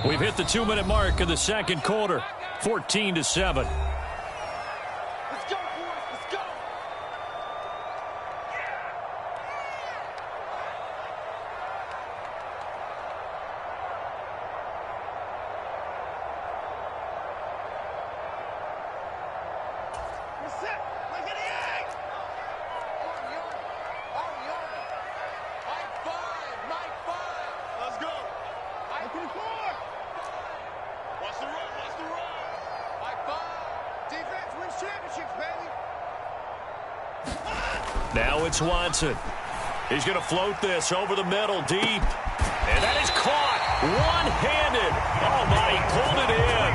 We've hit the 2-minute mark of the second quarter, 14-7. Now it's Watson. He's going to float this over the middle, deep. And that is caught one-handed. Oh, my, he pulled it in.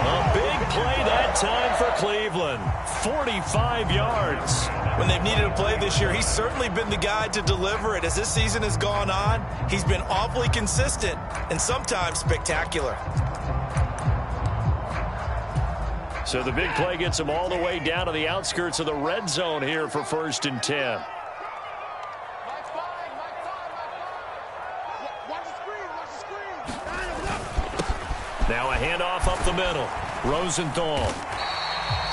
A big play that time for Cleveland. 45 yards. When they've needed a play this year, he's certainly been the guy to deliver it. As this season has gone on, he's been awfully consistent and sometimes spectacular. So the big play gets him all the way down to the outskirts of the red zone here for 1st and 10. Now a handoff up the middle. Rosenthal.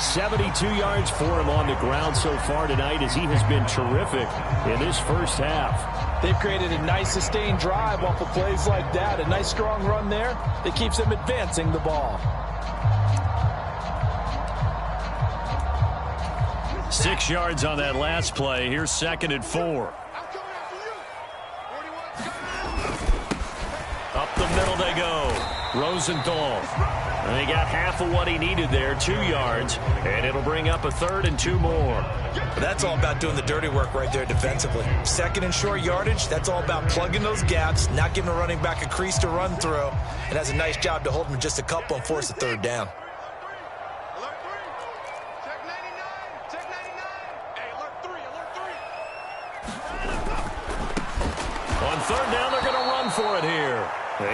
72 yards for him on the ground so far tonight as he has been terrific in this first half. They've created a nice sustained drive off of plays like that. A nice strong run there that keeps them advancing the ball. 6 yards on that last play. Here's 2nd and 4. Up the middle they go. Rosenthal. And they got half of what he needed there, 2 yards. And it'll bring up a 3rd and 2 more. That's all about doing the dirty work right there defensively. 2nd and short yardage, that's all about plugging those gaps, not giving a running back a crease to run through. And has a nice job to hold him just a couple and force a 3rd down. On 3rd down, they're going to run for it here.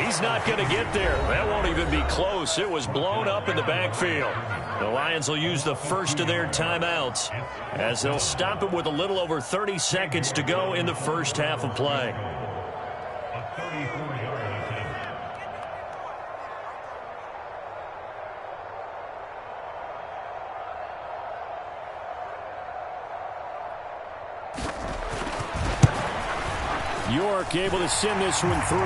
He's not going to get there. That won't even be close. It was blown up in the backfield. The Lions will use the first of their timeouts as they'll stop it with a little over 30 seconds to go in the first half of play. York able to send this one through,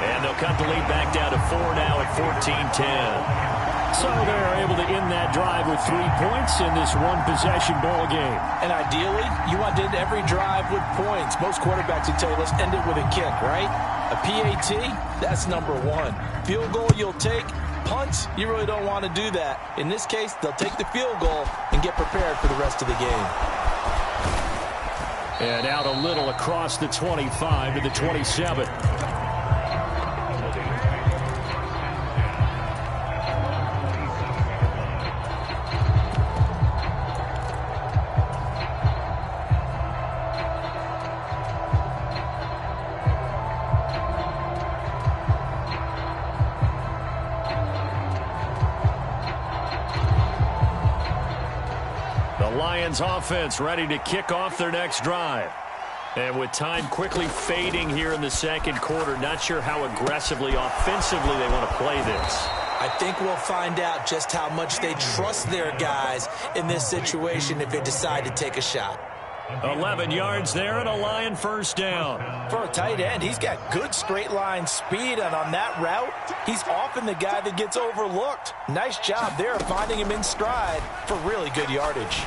and they'll cut the lead back down to 4 now at 14-10. So they're able to end that drive with 3 points in this one-possession ball game. And ideally, you want to end every drive with points. Most quarterbacks would tell you, let's end it with a kick, right? A PAT, that's number 1. Field goal you'll take. Punts, you really don't want to do that. In this case, they'll take the field goal and get prepared for the rest of the game. And out a little across the 25 to the 27. Lions offense ready to kick off their next drive. And with time quickly fading here in the second quarter, not sure how aggressively, offensively they want to play this. I think we'll find out just how much they trust their guys in this situation if they decide to take a shot. 11 yards there and a Lion first down. For a tight end, he's got good straight line speed, and on that route, he's often the guy that gets overlooked. Nice job there finding him in stride for really good yardage.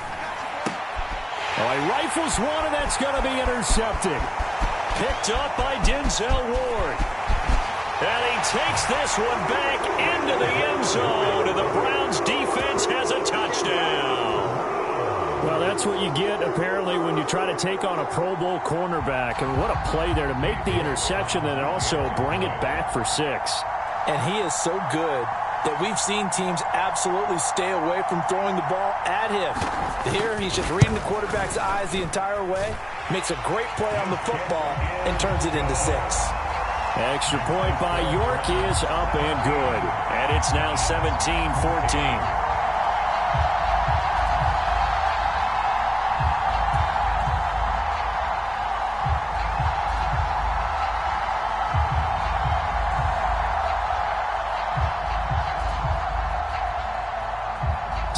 Oh, he rifles one, and that's going to be intercepted. Picked up by Denzel Ward. And he takes this one back into the end zone, and the Browns defense has a touchdown. Well, that's what you get, apparently, when you try to take on a Pro Bowl cornerback. And what a play there to make the interception and also bring it back for 6. And he is so good that we've seen teams absolutely stay away from throwing the ball at him. Here, he's just reading the quarterback's eyes the entire way, makes a great play on the football, and turns it into 6. Extra point by York is up and good. And it's now 17-14.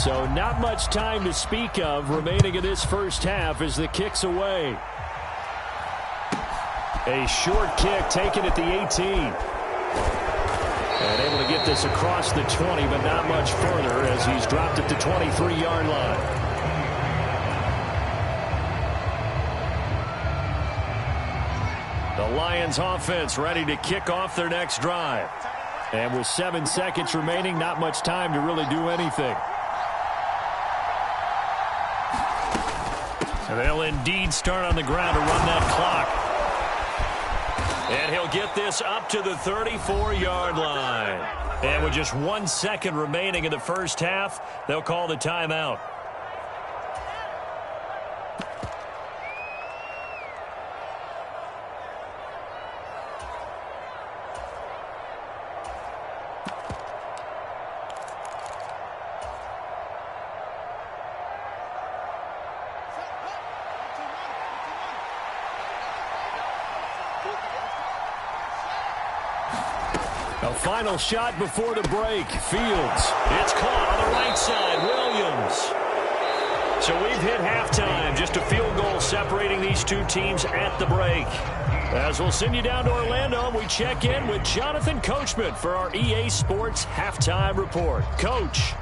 So not much time to speak of remaining in this first half as the kick's away. A short kick taken at the 18. And able to get this across the 20, but not much further as he's dropped at the 23-yard line. The Lions offense ready to kick off their next drive. And with 7 seconds remaining, not much time to really do anything. And they'll indeed start on the ground to run that clock. And he'll get this up to the 34-yard line. And with just 1 second remaining in the first half, they'll call the timeout. A final shot before the break. Fields. It's caught on the right side. Williams. So we've hit halftime. Just a field goal separating these two teams at the break. As we'll send you down to Orlando, we check in with Jonathan Coachman for our EA Sports Halftime Report. Coach.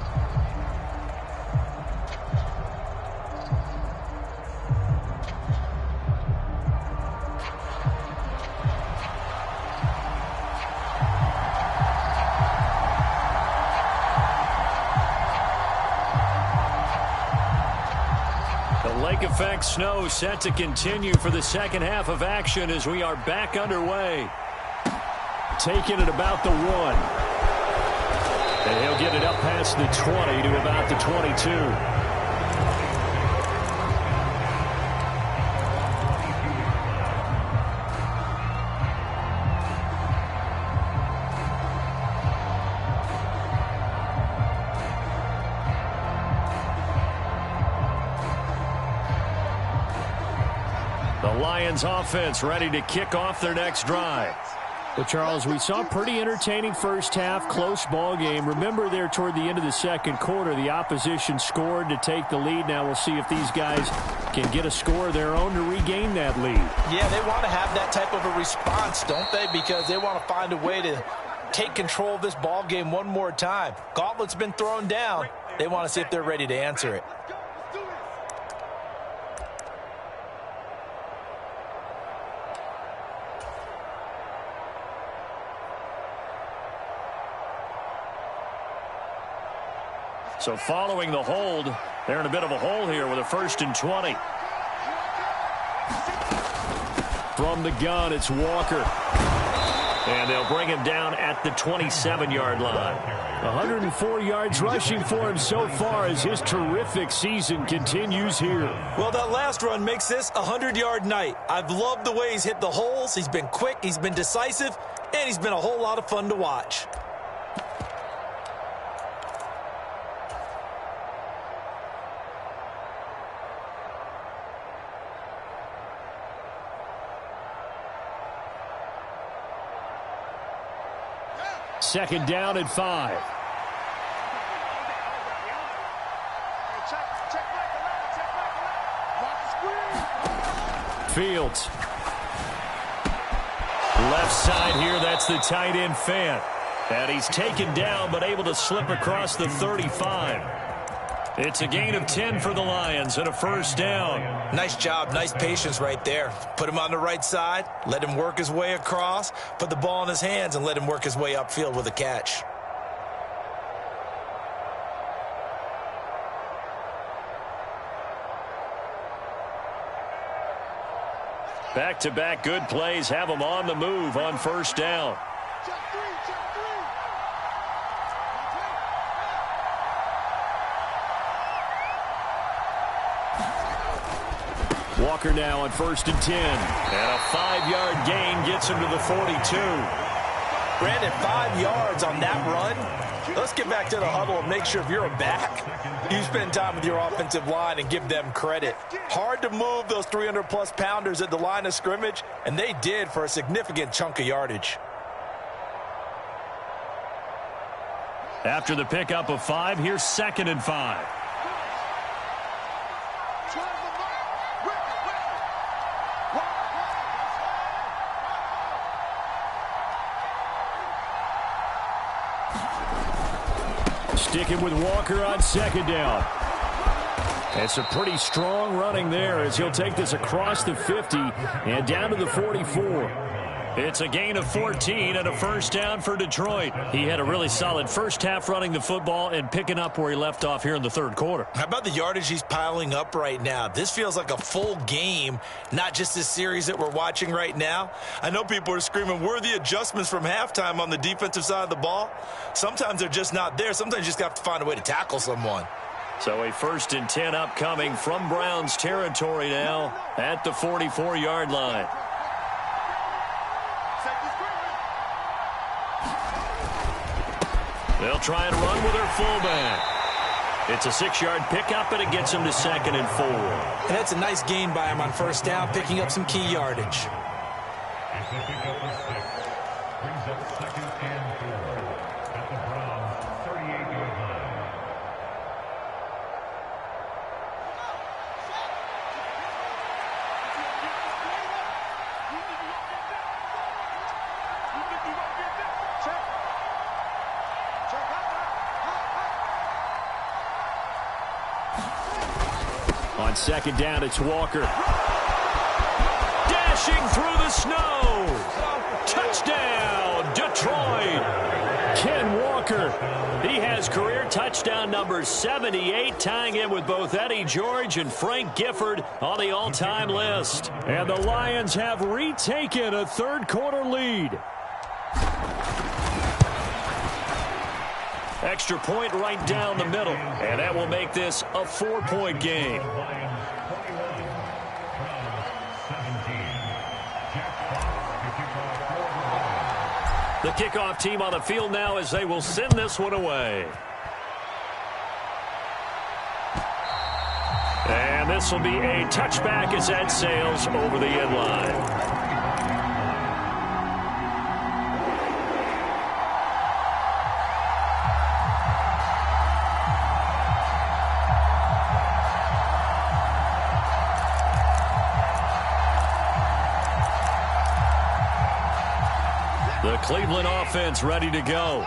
Effect snow set to continue for the second half of action as we are back underway. Taking it about the 1. And he'll get it up past the 20 to about the 22. Lions offense ready to kick off their next drive. Well, Charles, we saw a pretty entertaining first half, close ball game. Remember there toward the end of the second quarter, the opposition scored to take the lead. Now we'll see if these guys can get a score of their own to regain that lead. Yeah, they want to have that type of a response, don't they? Because they want to find a way to take control of this ball game one more time. Gauntlet's been thrown down. They want to see if they're ready to answer it. So following the hold, they're in a bit of a hole here with a 1st and 20. From the gun, it's Walker. And they'll bring him down at the 27-yard line. 104 yards rushing for him so far as his terrific season continues here. Well, that last run makes this a 100-yard night. I've loved the way he's hit the holes. He's been quick, he's been decisive, and he's been a whole lot of fun to watch. Second down at 5. Fields. Left side here, that's the tight end Fant. And he's taken down but able to slip across the 35. It's a gain of 10 for the Lions and a 1st down. Nice job, nice patience right there. Put him on the right side, let him work his way across, put the ball in his hands and let him work his way upfield with a catch. Back-to-back good plays have him on the move on 1st down. Walker now on 1st and 10. And a 5-yard gain gets him to the 42. Brandon, 5 yards on that run. Let's get back to the huddle and make sure if you're a back, you spend time with your offensive line and give them credit. Hard to move those 300-plus pounders at the line of scrimmage, and they did for a significant chunk of yardage. After the pickup of 5, here's 2nd and 5. Sticking with Walker on 2nd down. It's a pretty strong running there as he'll take this across the 50 and down to the 44. It's a gain of 14 and a first down for Detroit. He had a really solid first half running the football and picking up where he left off here in the 3rd quarter. How about the yardage he's piling up right now? This feels like a full game, not just this series that we're watching right now. I know people are screaming, where are the adjustments from halftime on the defensive side of the ball? Sometimes they're just not there. Sometimes you just have to find a way to tackle someone. So a 1st and 10 upcoming from Browns territory now at the 44-yard line. They'll try and run with their fullback. It's a 6-yard pickup, and it gets him to 2nd and 4. And that's a nice gain by him on first down, picking up some key yardage. On 2nd down, it's Walker. Dashing through the snow. Touchdown, Detroit. Ken Walker. He has career touchdown number 78, tying him with both Eddie George and Frank Gifford on the all-time list. And the Lions have retaken a 3rd quarter lead. Extra point right down the middle, and that will make this a 4-point game. The kickoff team on the field now as they will send this one away. And this will be a touchback as that sails over the end line. The Cleveland offense ready to go.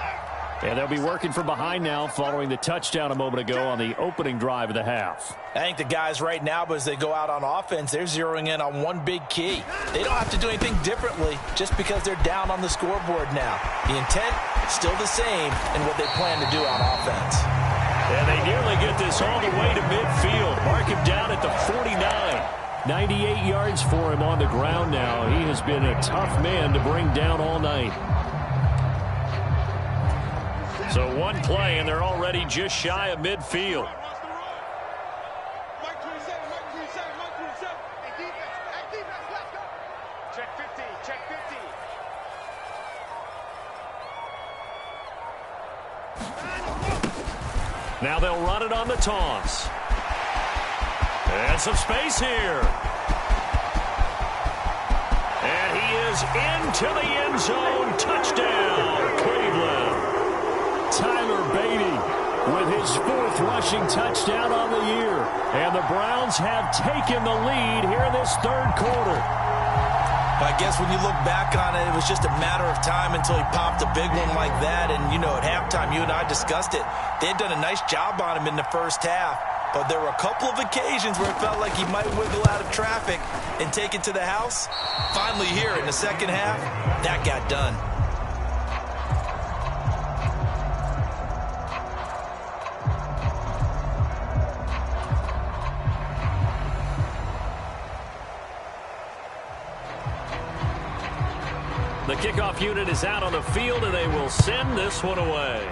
And they'll be working from behind now following the touchdown a moment ago on the opening drive of the half. I think the guys right now, but as they go out on offense, they're zeroing in on one big key. They don't have to do anything differently just because they're down on the scoreboard now. The intent still the same in what they plan to do on offense. And they nearly get this all the way to midfield. Mark him down at the 49. 98 yards for him on the ground now. He has been a tough man to bring down all night. So one play, and they're already just shy of midfield. Now they'll run it on the toss. And some space here. And he is into the end zone. Touchdown, Cleveland. Tyler Beatty with his 4th rushing touchdown on the year. And the Browns have taken the lead here in this 3rd quarter. I guess when you look back on it, it was just a matter of time until he popped a big one like that. And, you know, at halftime, you and I discussed it. They had done a nice job on him in the first half. But there were a couple of occasions where it felt like he might wiggle out of traffic and take it to the house. Finally here in the second half, that got done. The kickoff unit is out on the field, and they will send this one away.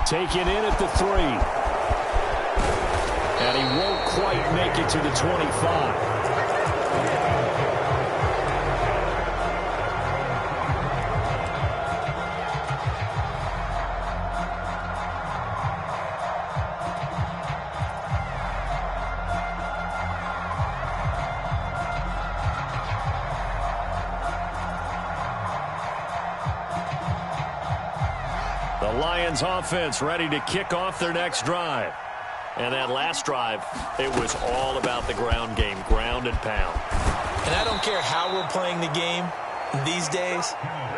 Taken in at the 3. And he won't quite make it to the 25. The Lions offense ready to kick off their next drive. And that last drive, it was all about the ground game, ground and pound. And I don't care how we're playing the game these days,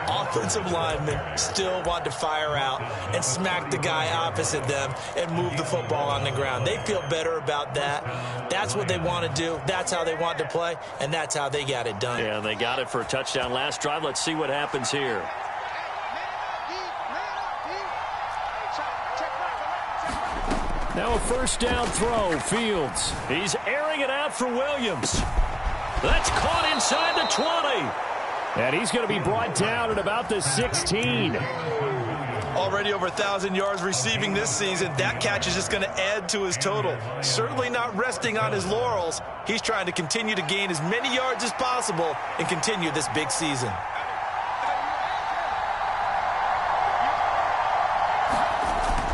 offensive linemen still want to fire out and smack the guy opposite them and move the football on the ground. They feel better about that. That's what they want to do. That's how they want to play, and that's how they got it done. Yeah, and they got it for a touchdown last drive. Let's see what happens here. Now a first down throw, Fields. He's airing it out for Williams. That's caught inside the 20. And he's going to be brought down at about the 16. Already over 1,000 yards receiving this season. That catch is just going to add to his total. Certainly not resting on his laurels. He's trying to continue to gain as many yards as possible and continue this big season.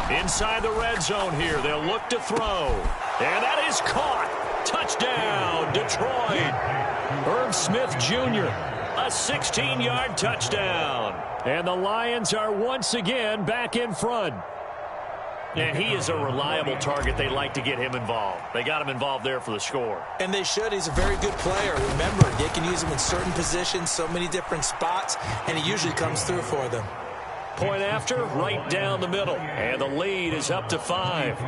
Inside the red zone here, they'll look to throw. And that is caught. Touchdown, Detroit. Irv Smith Jr., a 16-yard touchdown. And the Lions are once again back in front. And he is a reliable target. They like to get him involved. They got him involved there for the score. And they should. He's a very good player. Remember, they can use him in certain positions, so many different spots, and he usually comes through for them. Point after, right down the middle. And the lead is up to 5.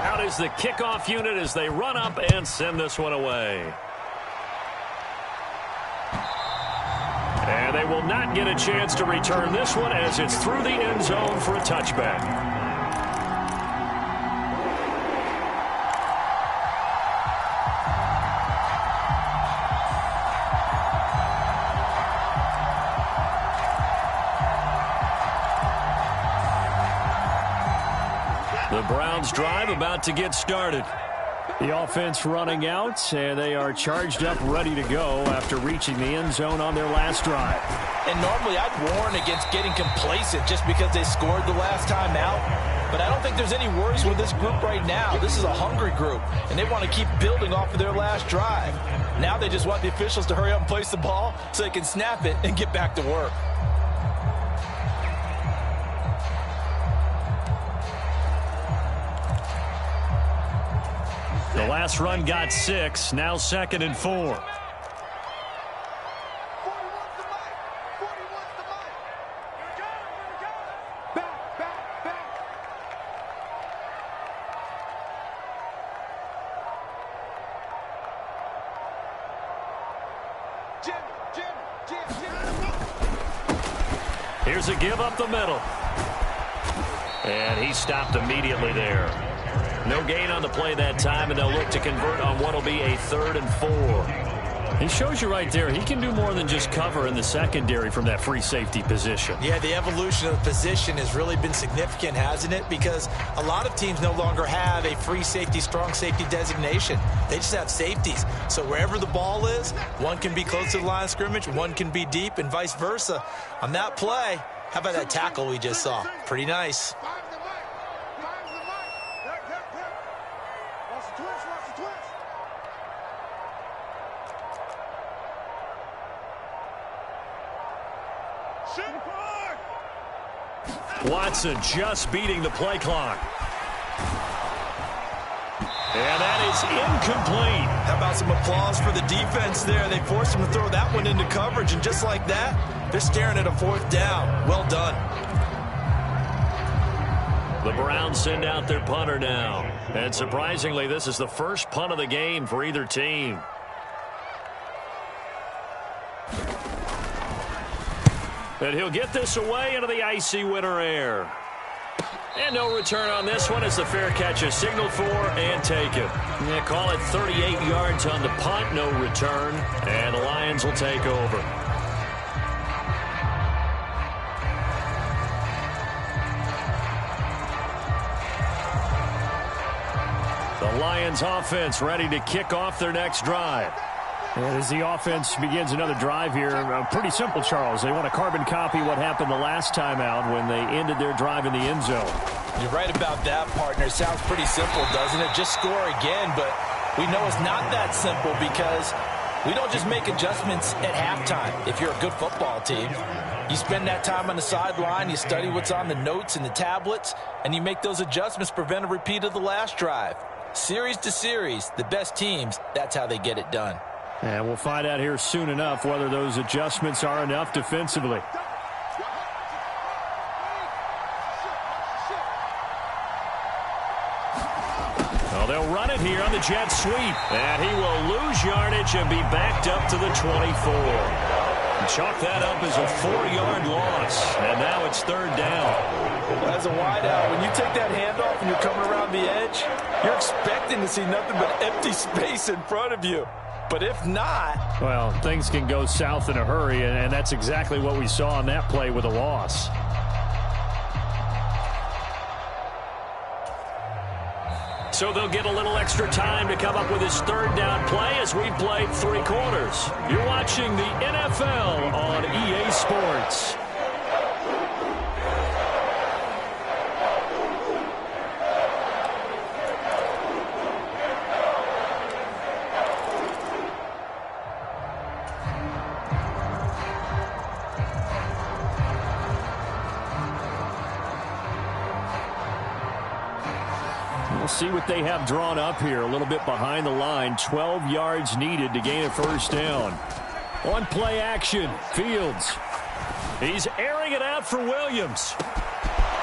Out is the kickoff unit as they run up and send this one away. And they will not get a chance to return this one as it's through the end zone for a touchback. The Browns drive about to get started. The offense running out, and they are charged up, ready to go after reaching the end zone on their last drive. And normally I'd warn against getting complacent just because they scored the last time out. But I don't think there's any worries with this group right now. This is a hungry group, and they want to keep building off of their last drive. Now they just want the officials to hurry up and place the ball so they can snap it and get back to work. The last run got 6, now 2nd and 4. Here's a give up the middle. And he stopped immediately there. No gain on the play that time, and they'll look to convert on what will be a 3rd and 4. He shows you right there, he can do more than just cover in the secondary from that free safety position. Yeah, the evolution of the position has really been significant, hasn't it? Because a lot of teams no longer have a free safety, strong safety designation. They just have safeties. So wherever the ball is, one can be close to the line of scrimmage, one can be deep, and vice versa. On that play, how about that tackle we just saw? Pretty nice. Watson just beating the play clock. And that is incomplete. How about some applause for the defense there? They forced him to throw that one into coverage, and just like that, they're staring at a 4th down. Well done. The Browns send out their punter now. And surprisingly, this is the first punt of the game for either team. And he'll get this away into the icy winter air. And no return on this one as the fair catch is signaled for and taken. Yeah, call it 38 yards on the punt, no return. And the Lions will take over. The Lions offense ready to kick off their next drive. And as the offense begins another drive here, pretty simple, Charles. They want to carbon copy what happened the last time out when they ended their drive in the end zone. You're right about that, partner. It sounds pretty simple, doesn't it? Just score again, but we know it's not that simple because we don't just make adjustments at halftime. If you're a good football team, you spend that time on the sideline, you study what's on the notes and the tablets, and you make those adjustments, prevent a repeat of the last drive. Series to series, the best teams, that's how they get it done. And we'll find out here soon enough whether those adjustments are enough defensively. Well, they'll run it here on the jet sweep. And he will lose yardage and be backed up to the 24. Chalk that up as a 4-yard loss. And now it's third down. Well, as a wideout, when you take that handoff and you're coming around the edge, you're expecting to see nothing but empty space in front of you. But if not... Well, things can go south in a hurry, and that's exactly what we saw on that play with a loss. So they'll get a little extra time to come up with his third down play as we've played 3 quarters. You're watching the NFL on EA Sports. We'll see what they have drawn up here. A little bit behind the line. 12 yards needed to gain a first down. On play action, Fields. He's airing it out for Williams.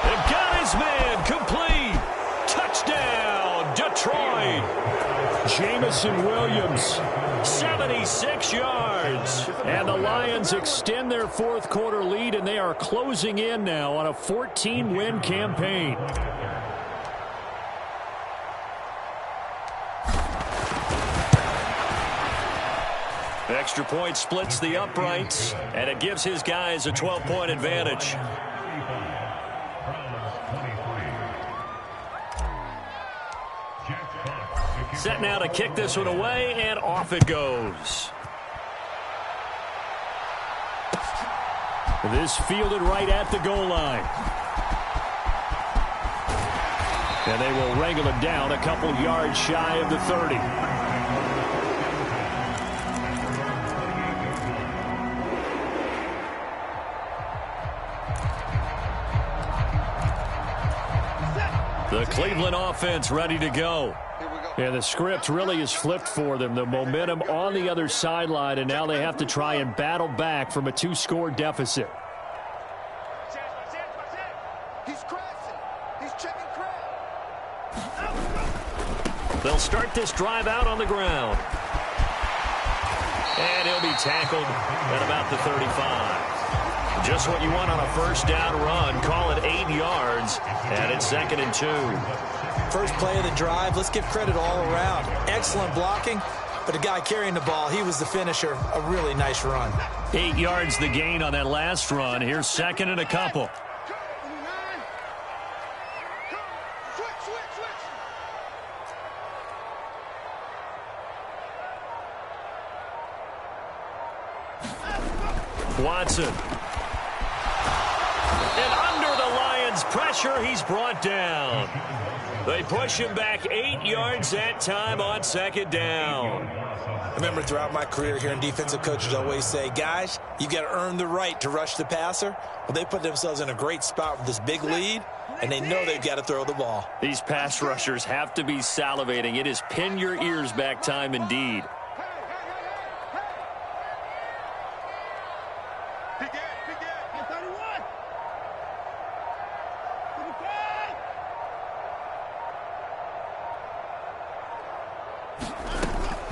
They've got his man complete. Touchdown, Detroit. Jamison Williams, 76 yards. And the Lions extend their fourth quarter lead, and they are closing in now on a 14-win campaign. Extra point splits the uprights, and it gives his guys a 12-point advantage. Set now to kick this one away, and off it goes. This fielded right at the goal line. And they will wrangle him down a couple yards shy of the 30. The Cleveland offense ready to go. Yeah, the script really is flipped for them. The momentum on the other sideline, and now they have to try and battle back from a 2-score deficit. They'll start this drive out on the ground. And he'll be tackled at about the 35. Just what you want on a first down run. Call it 8 yards, and it's 2nd and 2. First play of the drive, let's give credit all around. Excellent blocking, but the guy carrying the ball, he was the finisher. A really nice run. 8 yards the gain on that last run. Here's 2nd and a couple. Watson. And under the Lions' pressure, he's brought down. They push him back 8 yards that time on 2nd down. I remember throughout my career hearing defensive coaches always say, guys, you got to earn the right to rush the passer. Well, they put themselves in a great spot with this big lead, and they know they've got to throw the ball. These pass rushers have to be salivating. It is pin your ears back time indeed.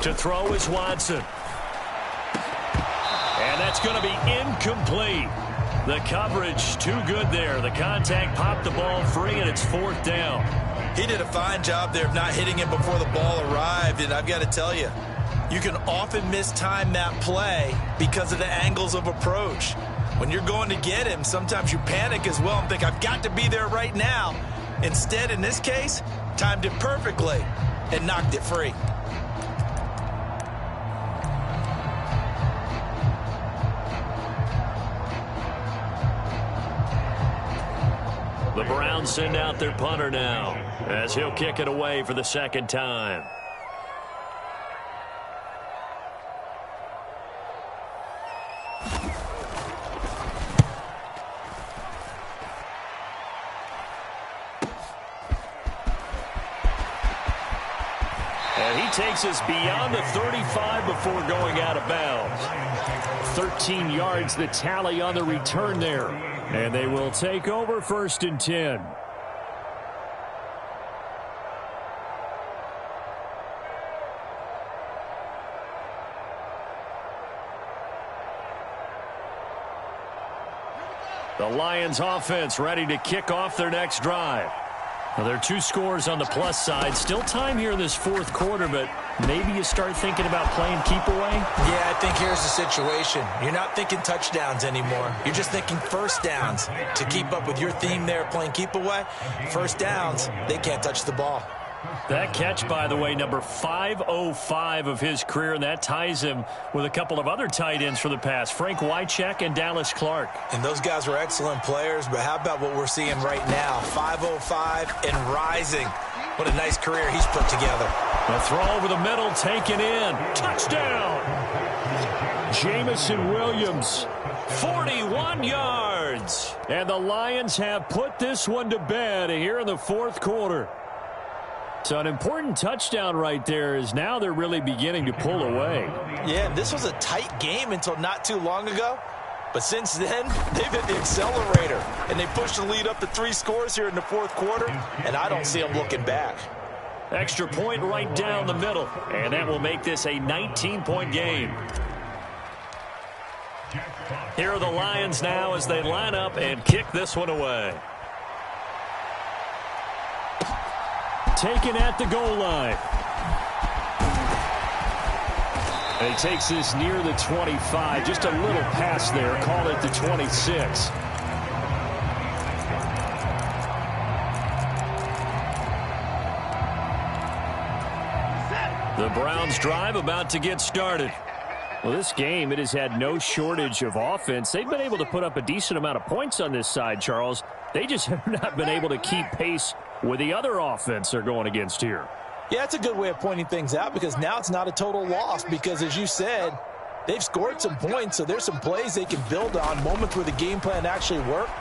To throw is Watson. And that's going to be incomplete. The coverage too good there. The contact popped the ball free, and it's 4th down. He did a fine job there of not hitting him before the ball arrived, and I've got to tell you, you can often mistime that play because of the angles of approach. When you're going to get him, sometimes you panic as well and think, I've got to be there right now. Instead, in this case, timed it perfectly and knocked it free. The Browns send out their punter now as he'll kick it away for the second time. And he takes us beyond the 35 before going out of bounds. 13 yards the tally on the return there. And they will take over 1st and 10. The Lions offense ready to kick off their next drive. Well, there are 2 scores on the plus side. Still time here in this 4th quarter, but maybe you start thinking about playing keep away? Yeah, I think here's the situation. You're not thinking touchdowns anymore. You're just thinking first downs. To keep up with your theme there, playing keep away, first downs, they can't touch the ball. That catch, by the way, number 505 of his career, and that ties him with a couple of other tight ends for the past, Frank Wycheck and Dallas Clark. And those guys were excellent players, but how about what we're seeing right now? 505 and rising. What a nice career he's put together. A throw over the middle, taken in. Touchdown! Jamison Williams, 41 yards. And the Lions have put this one to bed here in the 4th quarter. So an important touchdown right there is now they're really beginning to pull away. Yeah, this was a tight game until not too long ago. But since then, they've hit the accelerator. And they pushed the lead up to 3 scores here in the 4th quarter. And I don't see them looking back. Extra point right down the middle. And that will make this a 19-point game. Here are the Lions now as they line up and kick this one away. Taken at the goal line. And he takes this near the 25. Just a little pass there. Call it the 26. The Browns drive about to get started. Well, this game, it has had no shortage of offense. They've been able to put up a decent amount of points on this side, Charles. They just have not been able to keep pace with the other offense they're going against here. Yeah, it's a good way of pointing things out because now it's not a total loss because, as you said, they've scored some points, so there's some plays they can build on, moments where the game plan actually worked.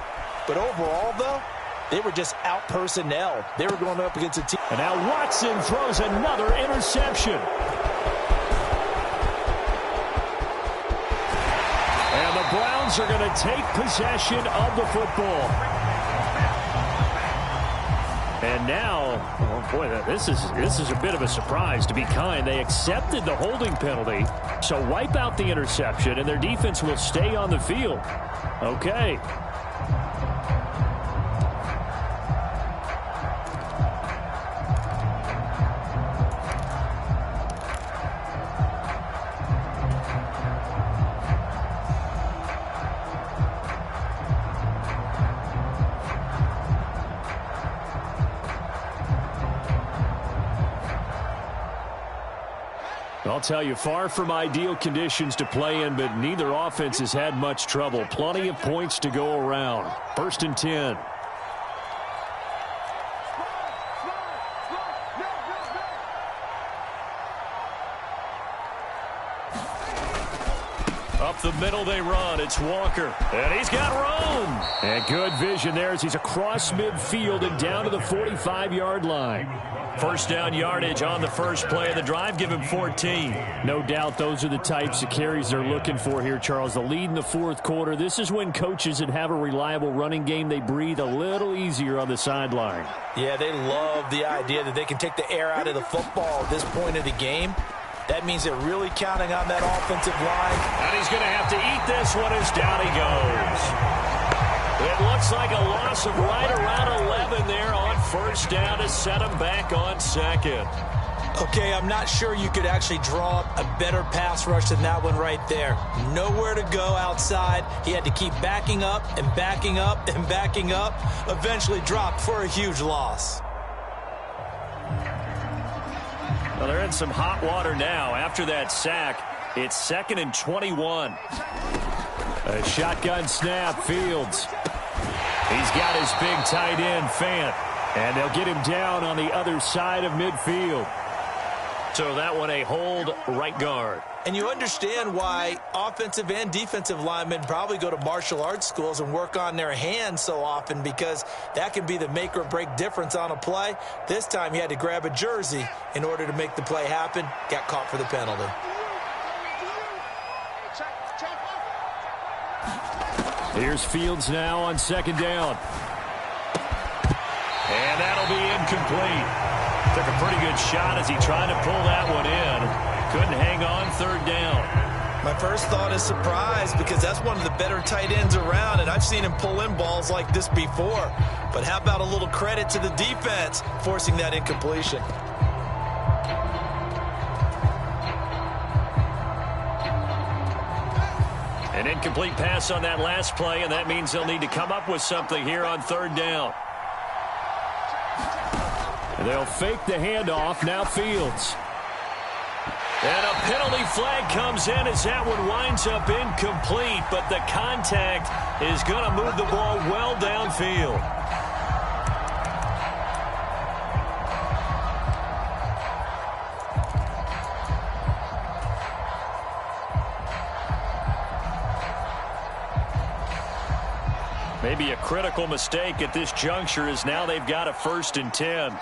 But overall, though, they were just out-personnel. They were going up against a team. And now Watson throws another interception. And the Browns are going to take possession of the football. And now, oh boy, this is a bit of a surprise, to be kind. They accepted the holding penalty, so wipe out the interception, and their defense will stay on the field. Okay. I'll tell you, far from ideal conditions to play in, but neither offense has had much trouble. Plenty of points to go around. 1st and 10. Up the middle they run. It's Walker. And he's got room. And good vision there as he's across midfield and down to the 45-yard line. First down yardage on the first play of the drive. Give him 14. No doubt those are the types of carries they're looking for here, Charles. The lead in the 4th quarter. This is when coaches that have a reliable running game, they breathe a little easier on the sideline. Yeah, they love the idea that they can take the air out of the football at this point of the game. That means they're really counting on that offensive line. And he's going to have to eat this one as down he goes. It looks like a loss of right around 11 there on first down to set him back on second. Okay, I'm not sure you could actually draw up a better pass rush than that one right there. Nowhere to go outside. He had to keep backing up and backing up and backing up. Eventually dropped for a huge loss. Well, they're in some hot water now. After that sack, it's 2nd and 21. A shotgun snap, Fields. He's got his big tight end, Fant. And they'll get him down on the other side of midfield. So that one a hold right guard. And you understand why offensive and defensive linemen probably go to martial arts schools and work on their hands so often, because that can be the make or break difference on a play. This time he had to grab a jersey in order to make the play happen. Got caught for the penalty. Here's Fields now on second down. And that'll be incomplete. Took a pretty good shot as he tried to pull that one in. Couldn't hang on third down. My first thought is surprise, because that's one of the better tight ends around, and I've seen him pull in balls like this before. But how about a little credit to the defense forcing that incompletion? An incomplete pass on that last play, and that means they'll need to come up with something here on third down. They'll fake the handoff. Now Fields. And a penalty flag comes in as that one winds up incomplete, but the contact is going to move the ball well downfield. Maybe a critical mistake at this juncture, as now they've got a 1st and 10.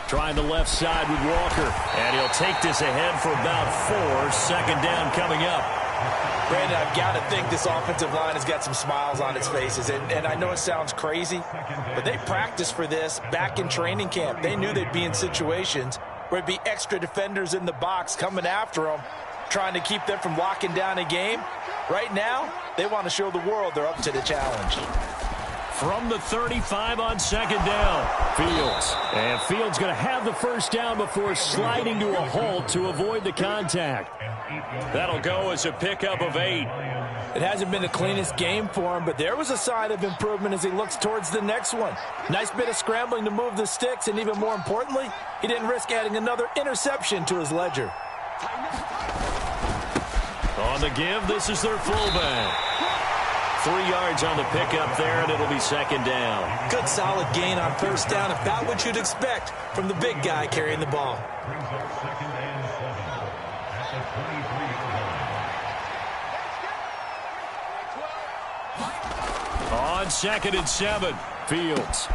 Trying the left side with Walker. And he'll take this ahead for about 4. Second down coming up. Brandon, I've got to think this offensive line has got some smiles on its faces. And I know it sounds crazy, but they practiced for this back in training camp. They knew they'd be in situations where it'd be extra defenders in the box coming after them, trying to keep them from locking down a game. Right now, they want to show the world they're up to the challenge. From the 35 on second down, Fields. And Fields going to have the first down before sliding to a halt to avoid the contact. That'll go as a pickup of 8. It hasn't been the cleanest game for him, but there was a sign of improvement as he looks towards the next one. Nice bit of scrambling to move the sticks, and even more importantly, he didn't risk adding another interception to his ledger. On the give, this is their fullback. 3 yards on the pickup there, and it'll be second down. Good solid gain on first down, about what you'd expect from the big guy carrying the ball. On 2nd and 7, Fields.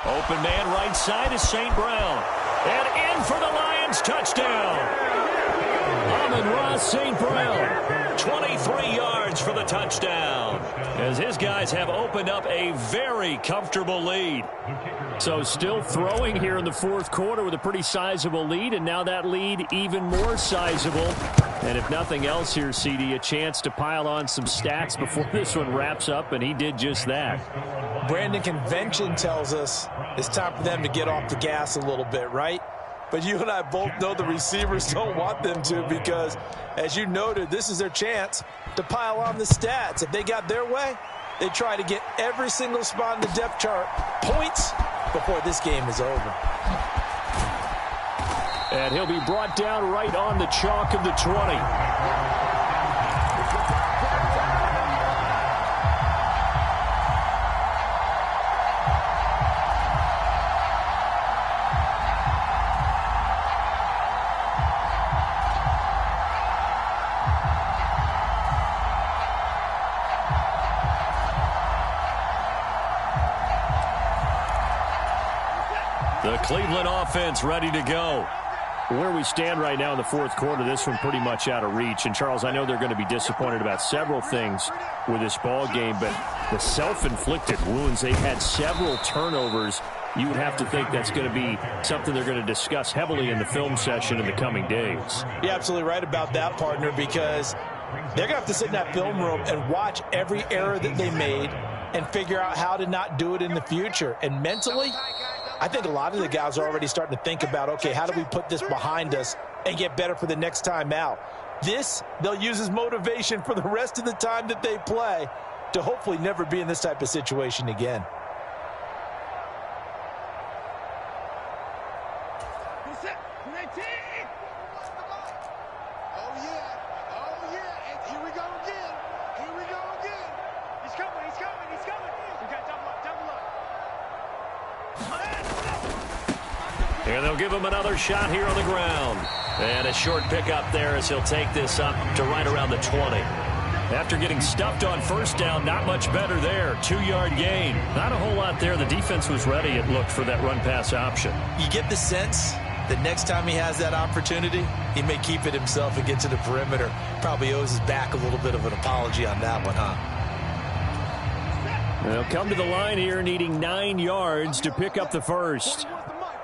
Open man right side is St. Brown. And in for the Lions, touchdown. Amon-Ra St. Brown, 23 yards for the touchdown, as his guys have opened up a very comfortable lead. So still throwing here in the 4th quarter with a pretty sizable lead, and now that lead even more sizable. And if nothing else here, CD, a chance to pile on some stats before this one wraps up, and he did just that. Brandon, convention tells us it's time for them to get off the gas a little bit, right? But you and I both know the receivers don't want them to, because, as you noted, this is their chance to pile on the stats. If they got their way, they try to get every single spot in the depth chart points before this game is over. And he'll be brought down right on the chalk of the 20. The Cleveland offense ready to go. Where we stand right now in the 4th quarter, this one pretty much out of reach. And, Charles, I know they're going to be disappointed about several things with this ball game, but the self-inflicted wounds, they've had several turnovers. You would have to think that's going to be something they're going to discuss heavily in the film session in the coming days. You're absolutely right about that, partner, because they're going to have to sit in that film room and watch every error that they made and figure out how to not do it in the future. And mentally, I think a lot of the guys are already starting to think about, okay, how do we put this behind us and get better for the next time out? This, they'll use as motivation for the rest of the time that they play to hopefully never be in this type of situation again. Oh, yeah. And they'll give him another shot here on the ground. And a short pickup there as he'll take this up to right around the 20. After getting stuffed on first down, not much better there. 2-yard gain. Not a whole lot there. The defense was ready, it looked, for that run-pass option. You get the sense that next time he has that opportunity, he may keep it himself and get to the perimeter. Probably owes his back a little bit of an apology on that one, huh? They'll come to the line here, needing 9 yards to pick up the first.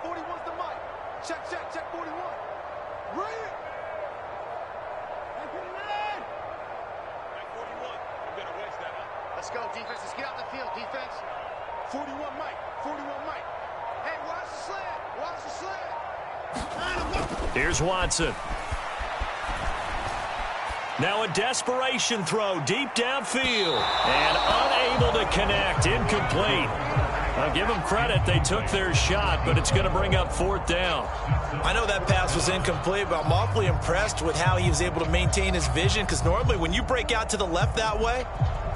41's the mic. Check, 41. Right here. Let's go, defense. Let's get out the field, defense. 41 Mike. Hey, watch the slant. Here's Watson. Now a desperation throw deep downfield. And unable to connect. Incomplete. I'll give them credit. They took their shot, but it's going to bring up 4th down. I know that pass was incomplete, but I'm awfully impressed with how he was able to maintain his vision, because normally when you break out to the left that way,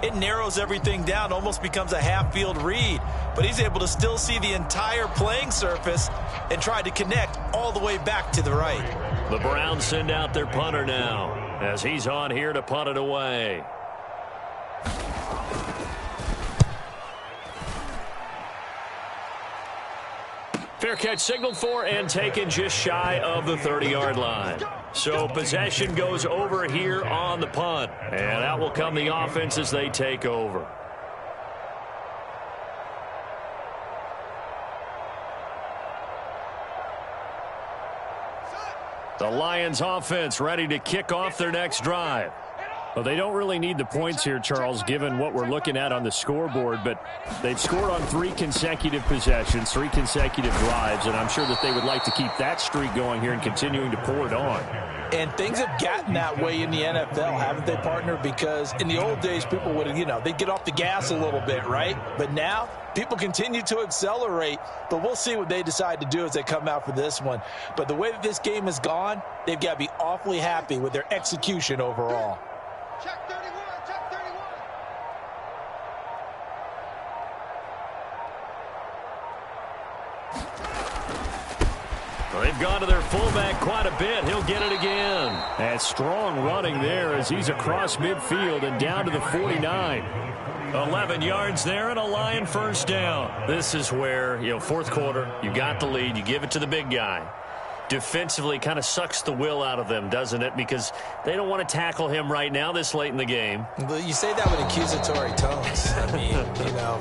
it narrows everything down, almost becomes a half-field read. But he's able to still see the entire playing surface and try to connect all the way back to the right. The Browns send out their punter now as he's on here to punt it away. Fair catch signaled for and taken just shy of the 30-yard line. So possession goes over here on the punt. And out will come the offense as they take over. The Lions offense ready to kick off their next drive. Well, they don't really need the points here, Charles, given what we're looking at on the scoreboard, but they've scored on 3 consecutive possessions, 3 consecutive drives, and I'm sure that they would like to keep that streak going here and continuing to pour it on. And things have gotten that way in the NFL, haven't they, partner? Because in the old days, people would, they'd get off the gas a little bit, right? But now, people continue to accelerate, but we'll see what they decide to do as they come out for this one. But the way that this game has gone, they've got to be awfully happy with their execution overall. Check 31. They've gone to their fullback quite a bit. He'll get it again. And strong running there as he's across midfield and down to the 49. 11 yards there and a Lion first down. This is where, 4th quarter, you got the lead, you give it to the big guy. Defensively kind of sucks the will out of them, doesn't it? Because they don't want to tackle him right now this late in the game. Well, you say that with accusatory tones. I mean,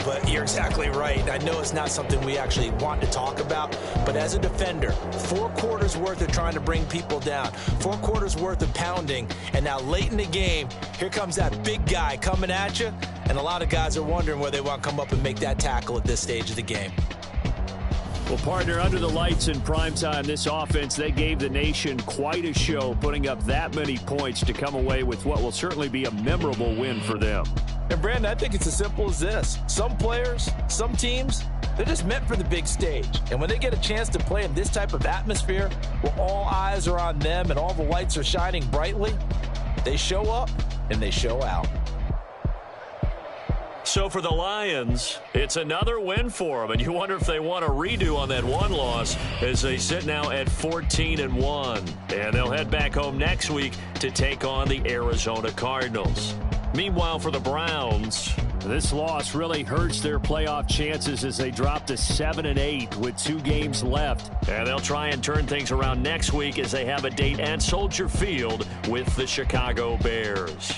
but you're exactly right. I know it's not something we actually want to talk about, but as a defender, 4 quarters worth of trying to bring people down, 4 quarters worth of pounding, and now late in the game, here comes that big guy coming at you, and a lot of guys are wondering whether they want to come up and make that tackle at this stage of the game. Well, partner, under the lights in primetime, this offense, they gave the nation quite a show, putting up that many points to come away with what will certainly be a memorable win for them. And, Brandon, I think it's as simple as this. Some players, some teams, they're just meant for the big stage. And when they get a chance to play in this type of atmosphere where all eyes are on them and all the lights are shining brightly, they show up and they show out. So for the Lions, it's another win for them, and you wonder if they want a redo on that one loss as they sit now at 14-1. And they'll head back home next week to take on the Arizona Cardinals. Meanwhile, for the Browns, this loss really hurts their playoff chances as they drop to 7-8 with 2 games left. And they'll try and turn things around next week as they have a date at Soldier Field with the Chicago Bears.